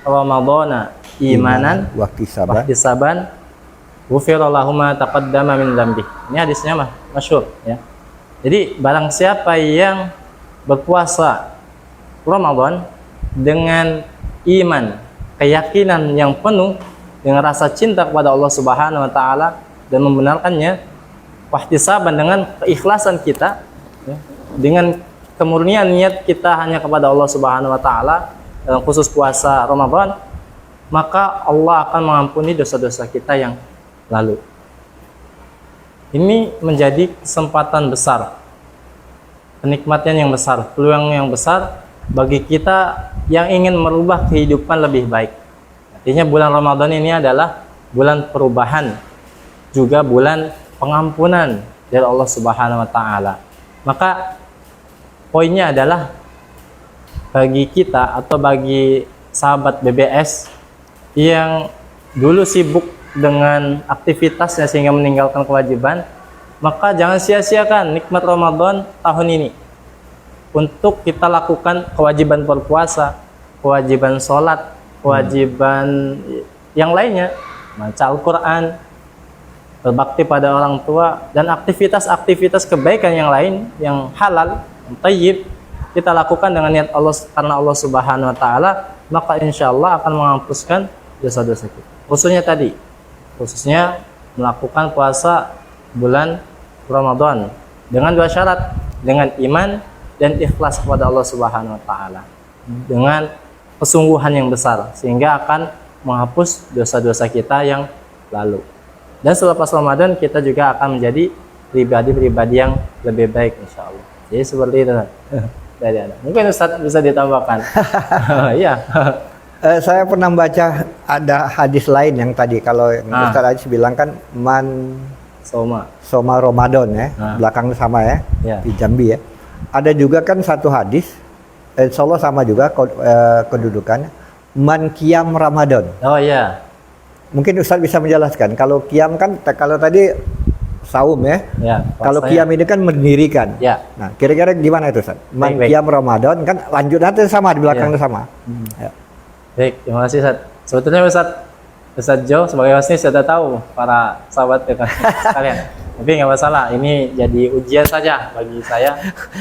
ramadhana imanan wahtisaban ghufira lahu ma taqaddama min dzambi. Ini hadisnya masyhur ya. Jadi barang siapa yang berpuasa Ramadan dengan iman, keyakinan yang penuh, dengan rasa cinta kepada Allah Subhanahu wa taala dan membenarkannya, wahtisaban dengan keikhlasan kita ya, dengan kemurnian niat kita hanya kepada Allah Subhanahu wa taala dalam khusus puasa Ramadan, maka Allah akan mengampuni dosa-dosa kita yang lalu. Ini menjadi kesempatan besar, kenikmatan yang besar, peluang yang besar bagi kita yang ingin merubah kehidupan lebih baik. Artinya bulan Ramadan ini adalah bulan perubahan, juga bulan pengampunan dari Allah Subhanahu wa taala. Maka poinnya adalah bagi kita atau bagi sahabat BBS yang dulu sibuk dengan aktivitasnya sehingga meninggalkan kewajiban, maka jangan sia-siakan nikmat Ramadan tahun ini untuk kita lakukan kewajiban berpuasa, kewajiban sholat, kewajiban yang lainnya, baca Al-Quran, berbakti pada orang tua, dan aktivitas-aktivitas kebaikan yang lain yang halal, yang thayyib, kita lakukan dengan niat Allah, karena Allah Subhanahu wa taala, maka insya Allah akan menghapuskan dosa-dosa kita. Khususnya melakukan puasa bulan Ramadan dengan 2 syarat, dengan iman dan ikhlas kepada Allah Subhanahu wa taala, dengan kesungguhan yang besar, sehingga akan menghapus dosa-dosa kita yang lalu. Dan selepas Ramadan kita juga akan menjadi pribadi-pribadi yang lebih baik insya Allah. Jadi seperti itu dari Anda. Mungkin Ustaz bisa ditambahkan. Iya. Saya pernah baca ada hadis lain yang tadi kalau Ustaz Aziz bilang kan man soma Ramadan ya, belakang sama ya, di Jambi ya. Ada juga kan satu hadis, insya Allah sama juga kedudukannya, man qiyam Ramadan. Oh iya. Mungkin Ustaz bisa menjelaskan. Kalau qiyam kan kalau tadi saum ya. Kalau qiyam ini kan mendirikan. Ya. Nah, kira-kira gimana itu Ustaz? Man qiyam Ramadan kan lanjut nanti sama di belakang sama. Ya. Baik, terima kasih Ustaz. Sebetulnya Ustaz Jo sebagai hostnya sudah tahu para sahabat sekalian. Tapi nggak masalah, ini jadi ujian saja bagi saya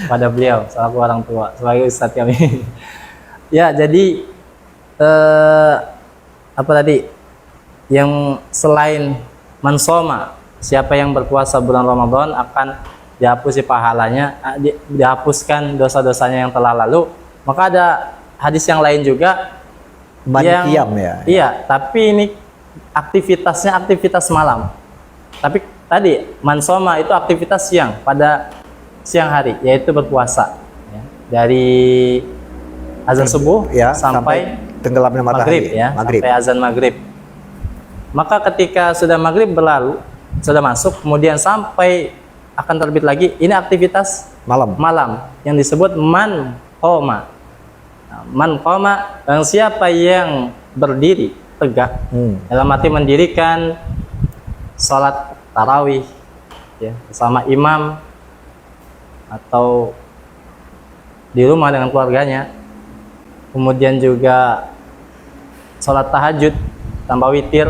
pada beliau selaku orang tua sebagai Ustaz kami. Ya, jadi apa tadi? Yang selain mansoma, siapa yang berpuasa bulan Ramadan akan dihapusi pahalanya, dihapuskan dosa-dosanya yang telah lalu. Maka ada hadis yang lain juga qiyam ya. Iya, tapi ini aktivitasnya aktivitas malam. Tapi tadi mansoma itu aktivitas siang, pada siang hari, yaitu berpuasa ya. Dari azan subuh ya, sampai tenggelamnya matahari ya, sampai azan maghrib. Maka ketika sudah maghrib berlalu, sudah masuk, kemudian sampai akan terbit lagi, ini aktivitas malam yang disebut man qoma. Man qoma, dan siapa yang berdiri tegak dalam arti mendirikan sholat tarawih ya, bersama imam atau di rumah dengan keluarganya, kemudian juga sholat tahajud tambah witir,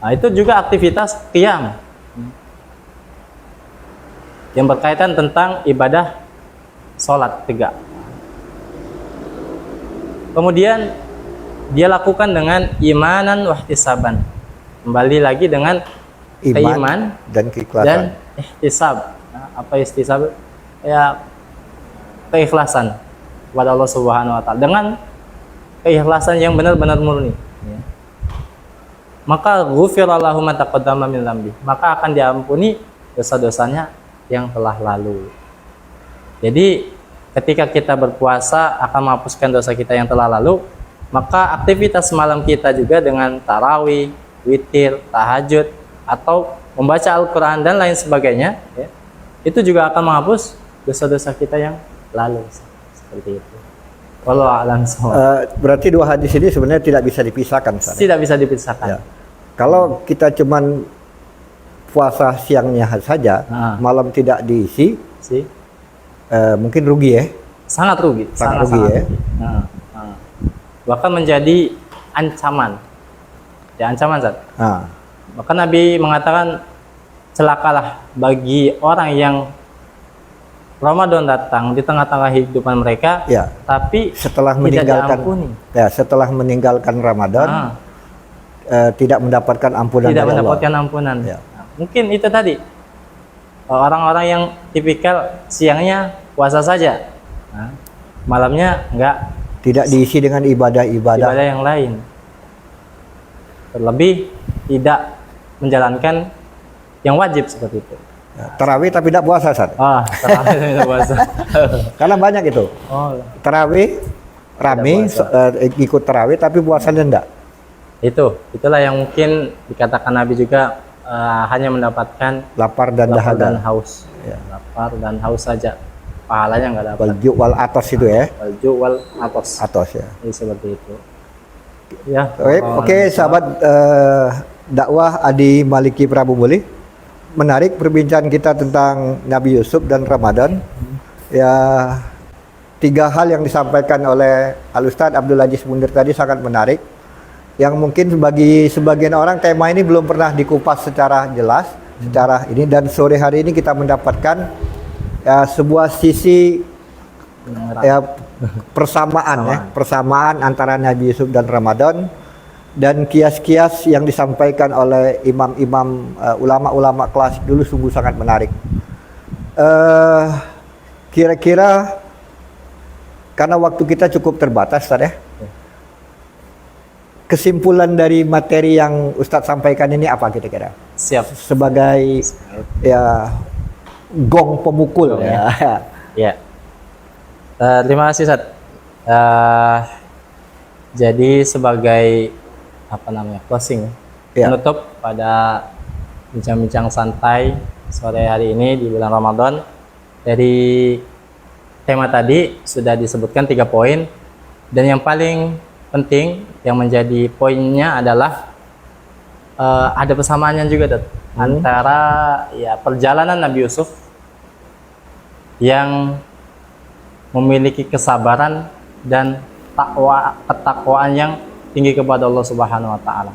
nah itu juga aktivitas qiyam yang berkaitan tentang ibadah sholat tegak. Kemudian dia lakukan dengan imanan wahtisaban, kembali lagi dengan iman dan keikhlasan dan ihtisab. Nah, apa ihtisab? Ya, keikhlasan kepada Allah Subhanahu wa taala, dengan keikhlasan yang benar-benar murni ya. Maka ghufira lahu ma taqaddama min dzambi, maka akan diampuni dosa-dosanya yang telah lalu. Jadi ketika kita berpuasa akan menghapuskan dosa kita yang telah lalu, maka aktivitas malam kita juga dengan tarawih, witir, tahajud, atau membaca Al-Quran dan lain sebagainya ya, itu juga akan menghapus dosa-dosa kita yang lalu. Seperti itu. Wallahu a'lam bishawab. Berarti 2 hadis ini sebenarnya tidak bisa dipisahkan. Tidak bisa dipisahkan ya. Kalau kita cuman puasa siangnya saja, malam tidak diisi, mungkin rugi ya. Sangat rugi ya. Bahkan Bahkan menjadi ancaman. Ya, ancaman, Ustaz. Ah, Maka Nabi mengatakan celakalah bagi orang yang Ramadan datang di tengah-tengah kehidupan mereka, ya. tapi Setelah tidak meninggalkan diampuni. ya, setelah meninggalkan Ramadan tidak mendapatkan ampunan Tidak dari mendapatkan Allah. ampunan. Ya. Nah, mungkin itu tadi orang-orang yang tipikal siangnya puasa saja, nah, malamnya enggak, Tidak diisi dengan ibadah-ibadah. ibadah yang lain. Terlebih tidak menjalankan yang wajib seperti itu. Ya, tarawih tapi tidak puasa, Ustaz. Terakhir tidak puasa. Karena banyak itu. Oh, Tarawih rame ikut tarawih tapi puasanya enggak. itulah yang mungkin dikatakan Nabi juga hanya mendapatkan Lapar dan lapar dan dahaga. haus. Ya. Lapar dan haus saja. Pahalanya enggak dapat. Wal ju' wal atos itu ya. Walju wal atos. Atos ya. Jadi seperti itu. Ya. Oke, sahabat dakwah Adi Maliki Prabu Muli. Menarik perbincangan kita tentang Nabi Yusuf dan Ramadan. Ya, 3 hal yang disampaikan oleh Al-Ustadz Abdul Aziz Munir tadi sangat menarik. Yang mungkin bagi sebagian orang tema ini belum pernah dikupas secara jelas, secara ini, dan sore hari ini kita mendapatkan ya, sebuah sisi ya, persamaan antara Nabi Yusuf dan Ramadan, dan kias-kias yang disampaikan oleh imam-imam ulama-ulama kelas dulu sungguh sangat menarik. Kira-kira karena waktu kita cukup terbatas, Ustaz ya. Kesimpulan dari materi yang Ustadz sampaikan ini apa kira-kira? Siap. Sebagai ya gong pemukul ya. Ya. Terima kasih, Ustaz. Jadi sebagai closing, Ya. penutup pada bincang-bincang santai sore hari ini di bulan Ramadan, dari tema tadi sudah disebutkan 3 poin, dan yang paling penting yang menjadi poinnya adalah ada persamaannya juga, antara ya perjalanan Nabi Yusuf yang memiliki kesabaran dan ketakwaan yang tinggi kepada Allah Subhanahu wa taala.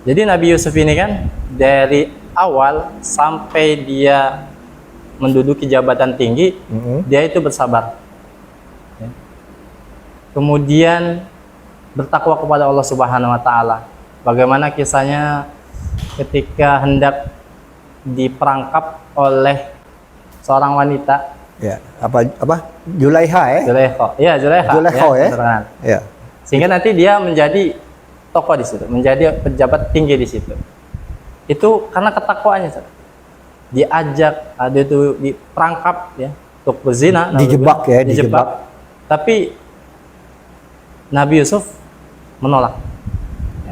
Jadi Nabi Yusuf ini kan dari awal sampai dia menduduki jabatan tinggi, dia itu bersabar. Ya. Kemudian bertakwa kepada Allah Subhanahu wa taala. Bagaimana kisahnya ketika hendak diperangkap oleh seorang wanita, Ya, apa? Julaiha ya? Zulaikha. Iya, Zulaikha. Zulaikha ya? Beneran. Ya. Sehingga nanti dia menjadi tokoh di situ, menjadi pejabat tinggi di situ. Itu karena ketakwaannya, Ustaz. Diajak, ada itu diperangkap ya, untuk berzina, Dijebak ya, dijebak. Tapi Nabi Yusuf menolak.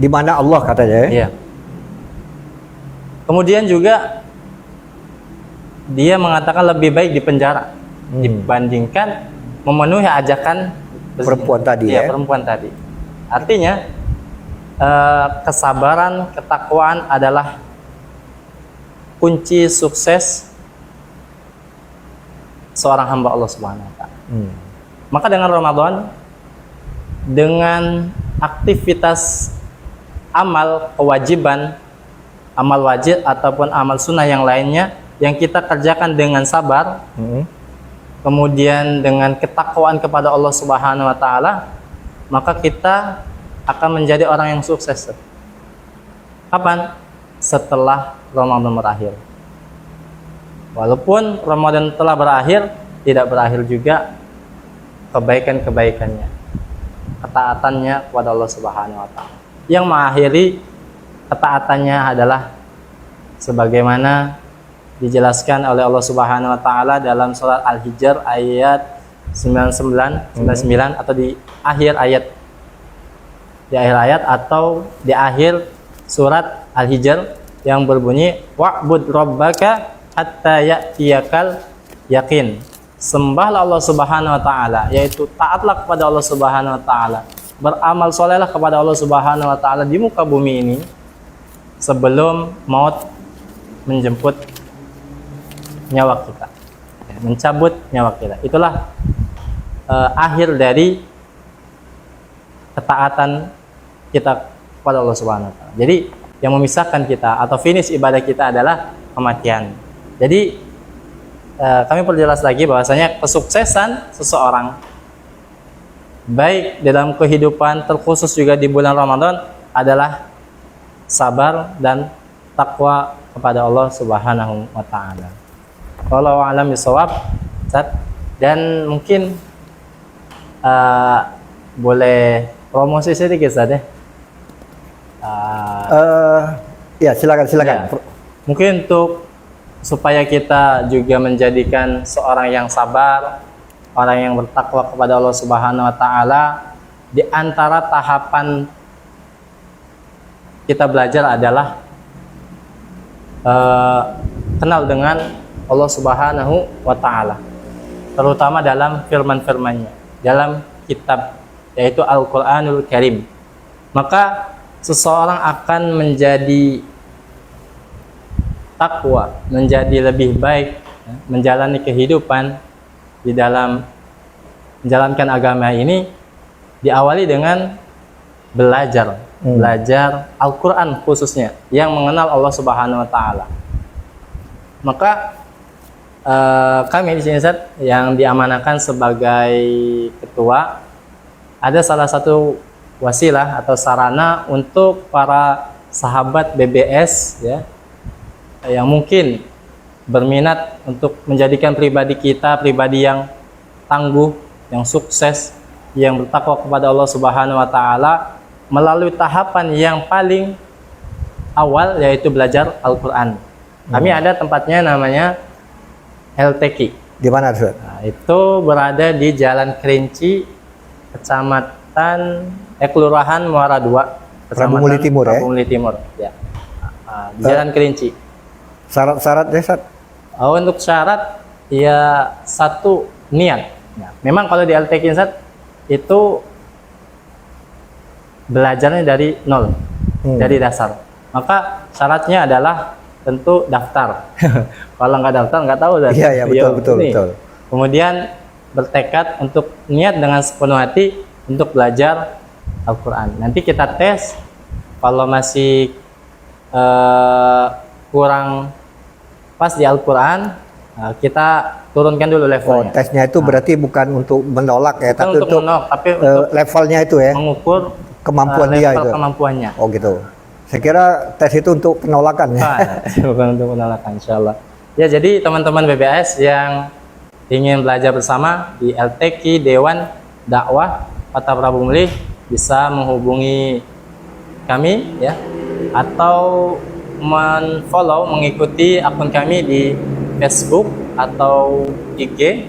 Di mana Allah katanya ya? Iya. Kemudian juga dia mengatakan lebih baik di penjara dibandingkan memenuhi ajakan Perempuan tadi ya, ya? perempuan tadi. Artinya kesabaran, ketakwaan adalah kunci sukses seorang hamba Allah Subhanahu wa taala. Maka dengan Ramadan, dengan aktivitas amal kewajiban, amal wajib ataupun amal sunnah yang lainnya yang kita kerjakan dengan sabar, kemudian dengan ketakwaan kepada Allah Subhanahu wa taala, maka kita akan menjadi orang yang sukses. Kapan? Setelah Ramadan berakhir. Walaupun Ramadan telah berakhir, tidak berakhir juga kebaikan-kebaikannya, ketaatannya kepada Allah Subhanahu wa taala. Yang mengakhiri ketaatannya adalah sebagaimana dijelaskan oleh Allah Subhanahu wa taala dalam surat Al-Hijr ayat 99 atau di akhir ayat atau di akhir surat Al-Hijr yang berbunyi wa'bud rabbaka hatta ya'tiyakal yakin. Sembahlah Allah Subhanahu wa taala, yaitu taatlah kepada Allah Subhanahu wa taala. Beramal solehlah kepada Allah Subhanahu wa taala di muka bumi ini sebelum maut menjemput nyawa kita, mencabut nyawa kita. Itulah akhir dari ketaatan kita kepada Allah Subhanahu wa taala. Jadi yang memisahkan kita atau finish ibadah kita adalah kematian. Jadi kami perjelas lagi bahwasanya kesuksesan seseorang baik dalam kehidupan terkhusus juga di bulan Ramadan adalah sabar dan takwa kepada Allah Subhanahu wa taala. Wallahu a'lam bishawab. Dan mungkin boleh promosi sedikit Ustaz ya. Ya, silakan. Ya, mungkin untuk supaya kita juga menjadikan seorang yang sabar, orang yang bertakwa kepada Allah Subhanahu wa taala, di antara tahapan kita belajar adalah kenal dengan Allah Subhanahu wa taala, terutama dalam firman-firman-Nya, dalam kitab yaitu Al-Qur'anul Karim. Maka seseorang akan menjadi takwa, menjadi lebih baik menjalani kehidupan di dalam menjalankan agama ini diawali dengan belajar Al-Quran khususnya yang mengenal Allah Subhanahu wa taala. Maka kami di sini Ustaz yang diamanahkan sebagai ketua, ada salah satu wasilah atau sarana untuk para sahabat BBS ya yang mungkin berminat untuk menjadikan pribadi kita pribadi yang tangguh, yang sukses, yang bertakwa kepada Allah Subhanahu wa taala melalui tahapan yang paling awal yaitu belajar Al-Qur'an. Kami ada tempatnya namanya LTQ. Di mana, Ustaz? Nah, itu berada di Jalan Kerinci, Kecamatan Kelurahan Muara II, Prabu Muli Timur ya? Prabu Muli Timur, ya. Di Jalan Kerinci. Syarat-syaratnya, Ustaz? Untuk syarat ya satu niat. Nah, memang kalau di LTQ Ustaz itu belajarnya dari nol, dari dasar. Maka syaratnya adalah tentu daftar. Kalau nggak daftar nggak tahu Ustaz. Iya, betul. Kemudian bertekad untuk niat dengan sepenuh hati untuk belajar Al-Quran. Nanti kita tes, kalau masih kurang pas di Al-Quran, kita turunkan dulu levelnya. Tesnya itu berarti bukan untuk menolak ya, tapi untuk menolak, tapi untuk levelnya itu ya, mengukur kemampuan dia itu. Kemampuannya. Oh gitu. Saya kira tes itu untuk penolakan ya. Bukan untuk penolakan, insyaallah. Ya, jadi teman-teman BBS yang ingin belajar bersama di LTQ Dewan Dakwah Kota Prabu Muli bisa menghubungi kami ya, atau mengikuti akun kami di Facebook atau IG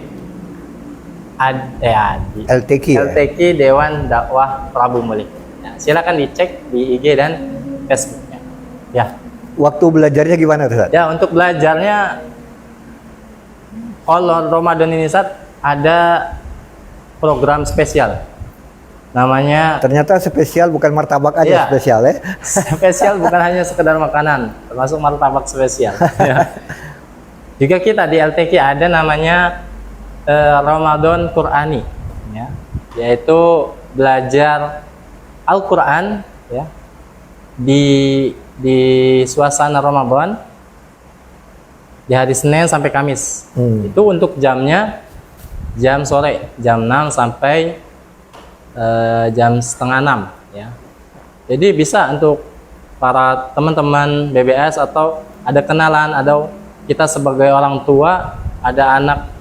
di LTQ Dewan Dakwah Prabu Muli. Ya, silakan dicek di IG dan Facebooknya. Ya. Waktu belajarnya gimana, Ustaz? Ya, untuk belajarnya kalau Ramadan ini Ustaz ada program spesial. Namanya ternyata spesial, bukan martabak aja. Ya, spesial ya. Spesial bukan hanya sekedar makanan, termasuk martabak spesial. Ya. Juga kita di LTQ ada namanya Ramadan Qur'ani ya, yaitu belajar Al-Qur'an ya di suasana Ramadan di hari Senin sampai Kamis. Itu untuk jamnya jam sore, jam 6 sampai jam setengah 6 ya. Jadi bisa untuk para teman-teman BBS atau ada kenalan, atau kita sebagai orang tua ada anak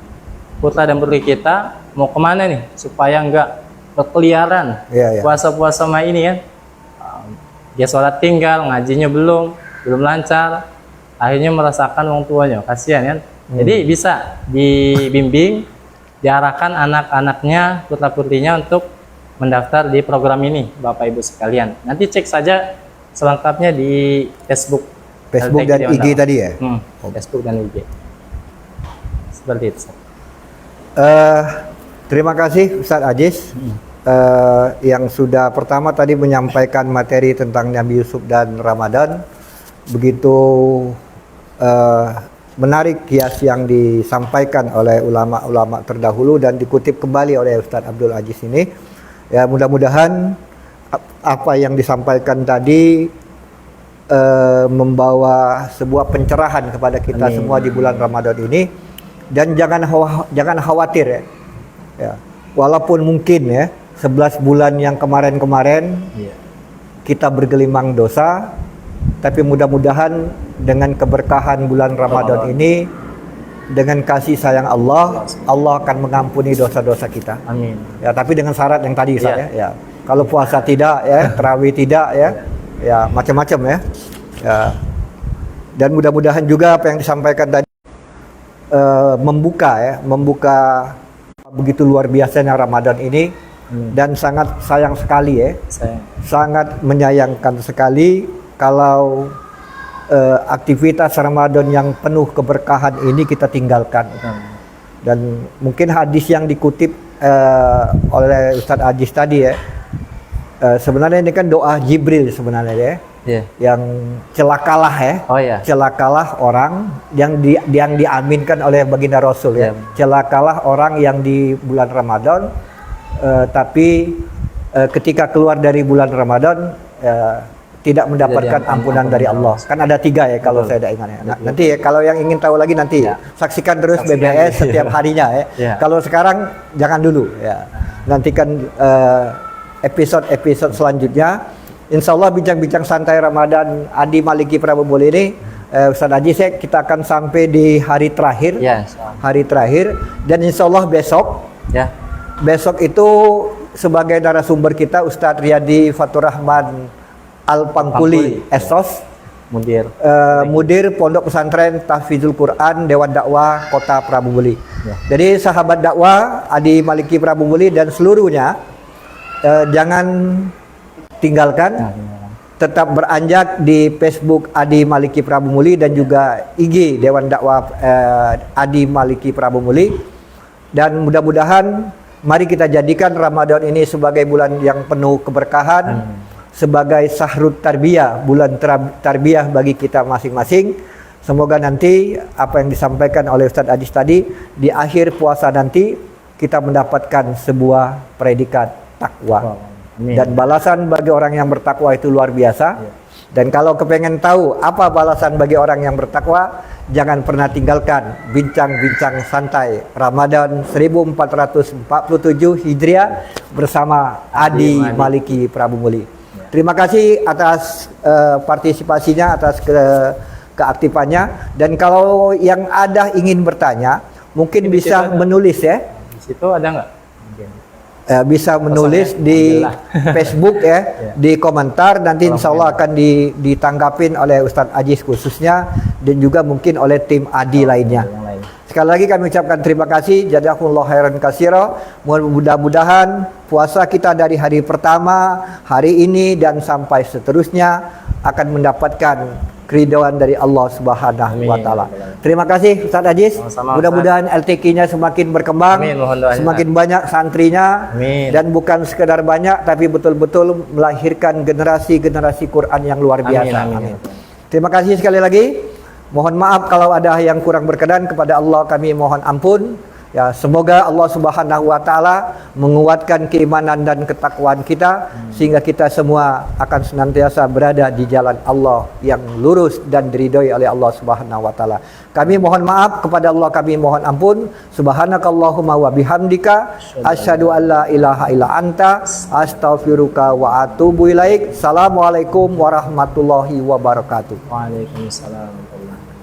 putra dan putri kita mau kemana nih supaya enggak berkeliaran puasa-puasa ini ya. Dia sholat tinggal, ngajinya belum lancar, akhirnya merasakan orang tuanya, kasihan kan. Jadi bisa dibimbing, diarahkan anak-anaknya, putra-putrinya untuk mendaftar di program ini, Bapak Ibu sekalian. Nanti cek saja selengkapnya di Facebook dan IG tadi ya. Facebook dan IG. Seperti itu. Terima kasih Ustaz Aziz yang sudah pertama tadi menyampaikan materi tentang Nabi Yusuf dan Ramadan. Begitu menarik kias yang disampaikan oleh ulama-ulama terdahulu dan dikutip kembali oleh Ustaz Abdul Aziz ini. Ya, mudah-mudahan apa yang disampaikan tadi membawa sebuah pencerahan kepada kita Amin. semua di bulan Ramadan ini, dan jangan khawatir ya. Ya. Walaupun mungkin ya 11 bulan yang kemarin-kemarin Iya. kita bergelimang dosa, tapi mudah-mudahan dengan keberkahan bulan Ramadan ini, dengan kasih sayang Allah, Allah akan mengampuni dosa-dosa kita. Amin. Ya, tapi dengan syarat yang tadi Ustaz, Iya. ya. Kalau puasa tidak ya, tarawih tidak ya. Ya, macam-macam ya. Ya. Dan mudah-mudahan juga apa yang disampaikan tadi membuka begitu luar biasanya Ramadan ini, dan sangat sayang sekali ya. Sangat menyayangkan sekali kalau aktivitas Ramadan yang penuh keberkahan ini kita tinggalkan. Dan mungkin hadis yang dikutip oleh Ustadz Ajis tadi ya, sebenarnya ini kan doa Jibril sebenarnya ya, yang celakalah ya, celakalah orang yang diaminkan oleh baginda Rasul ya, celakalah orang yang di bulan Ramadan tapi ketika keluar dari bulan Ramadan tidak mendapatkan ampunan dari Allah. Kan ada 3 ya kalau saya tidak ingat ya. Nah, nanti ya kalau yang ingin tahu lagi nanti saksikan terus BBS setiap harinya ya. Kalau sekarang jangan dulu ya. Nantikan episode-episode selanjutnya. Insya Allah bincang-bincang santai Ramadan Adi Maliki Prabu Muli ini, Ustaz Haji, kita akan sampai di hari terakhir. Hari terakhir, dan insya Allah besok itu sebagai narasumber kita Ustadz Riyadi Fatur Rahman Al-Pangkuli Esos, Mudir Pondok Pesantren Tahfizul Quran Dewan Dakwah Kota Prabu Muli. Jadi sahabat dakwah Adi Maliki Prabu Muli dan seluruhnya, jangan tinggalkan, tetap beranjak di Facebook Adi Maliki Prabu Muli dan juga IG Dewan Dakwah Adi Maliki Prabu Muli. Dan mudah-mudahan mari kita jadikan Ramadan ini sebagai bulan yang penuh keberkahan, sebagai sahrut tarbiyah, bulan tarbiyah bagi kita masing-masing. Semoga nanti apa yang disampaikan oleh Ustadz Adis tadi, di akhir puasa nanti kita mendapatkan sebuah predikat takwa. Dan balasan bagi orang yang bertakwa itu luar biasa. Dan kalau kepengen tahu apa balasan bagi orang yang bertakwa, jangan pernah tinggalkan bincang-bincang santai Ramadan 1447 Hijriah bersama Adi Maliki Prabu Muli. Terima kasih atas partisipasinya, atas keaktifannya. Dan kalau yang ada ingin bertanya, mungkin bisa menulis ya. Di situ ada nggak? Bisa menulis di Facebook ya, di komentar. Nanti insya Allah akan ditanggapin oleh Ustadz Ajis khususnya, dan juga mungkin oleh tim Adi lainnya. Sekali lagi kami ucapkan terima kasih, jazakumullah khairan katsira. Mudah-mudahan puasa kita dari hari pertama, hari ini dan sampai seterusnya akan mendapatkan keridhaan dari Allah Subhanahu wa taala. Terima kasih Ustaz Ajis. Mudah-mudahan LTQ-nya semakin berkembang, semakin banyak santrinya. Dan bukan sekedar banyak, tapi betul-betul melahirkan generasi-generasi Quran yang luar biasa. Amin. Terima kasih sekali lagi. Mohon maaf kalau ada yang kurang berkenan, kepada Allah kami mohon ampun. Ya, semoga Allah Subhanahu wa taala menguatkan keimanan dan ketakwaan kita, sehingga kita semua akan senantiasa berada di jalan Allah yang lurus dan diridhoi oleh Allah Subhanahu wa taala. Kami mohon maaf, kepada Allah kami mohon ampun. Subhanakallahumma wa bihamdika asyhadu an la ilaha illa anta astaghfiruka wa atubu ilaik. Assalamualaikum warahmatullahi wabarakatuh. Waalaikumsalam warahmatullahi wabarakatuh.